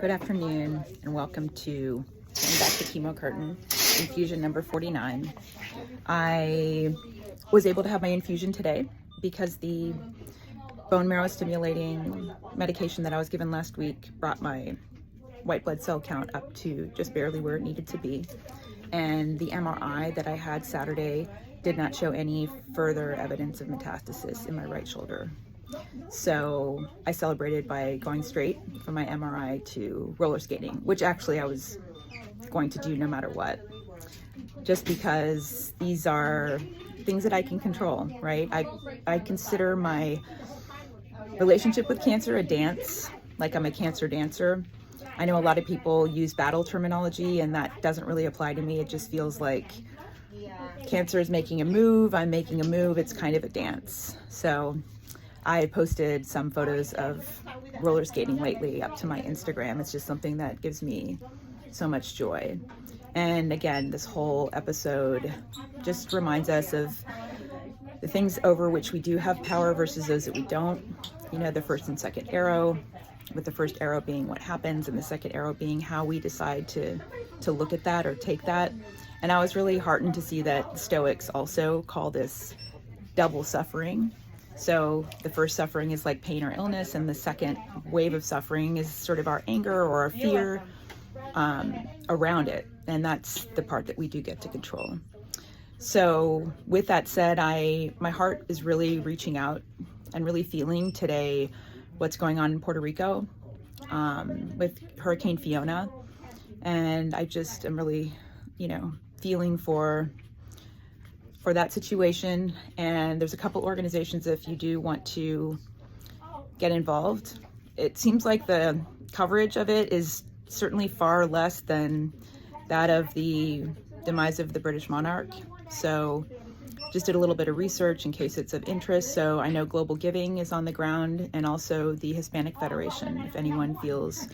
Good afternoon and welcome to Going Back to Chemo Curtain, infusion number 49. I was able to have my infusion today because the bone marrow stimulating medication that I was given last week brought my white blood cell count up to just barely where it needed to be. And the MRI that I had Saturday did not show any further evidence of metastasis in my right shoulder. So I celebrated by going straight from my MRI to roller skating, which actually I was going to do no matter what, just because these are things that I can control, right? I consider my relationship with cancer a dance, like I'm a cancer dancer. I know a lot of people use battle terminology, and that doesn't really apply to me. It just feels like cancer is making a move, I'm making a move, it's kind of a dance. So I posted some photos of roller skating lately up to my Instagram. It's just something that gives me so much joy. And again, this whole episode just reminds us of the things over which we do have power versus those that we don't. You know, the first and second arrow, with the first arrow being what happens and the second arrow being how we decide to look at that or take that. And I was really heartened to see that the Stoics also call this double suffering. So the first suffering is like pain or illness, and the second wave of suffering is sort of our anger or our fear around it. And that's the part that we do get to control. So with that said, my heart is really reaching out and really feeling today what's going on in Puerto Rico with Hurricane Fiona. And I just am really, feeling for that situation. And there's a couple organizations, if you do want to get involved. It seems like the coverage of it is certainly far less than that of the demise of the British monarch. So just did a little bit of research in case it's of interest. So I know Global Giving is on the ground, and also the Hispanic Federation, if anyone feels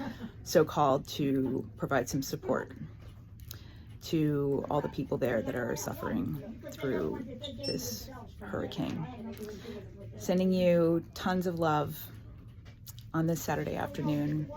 so called to provide some support to all the people there that are suffering through this hurricane. Sending you tons of love on this Saturday afternoon.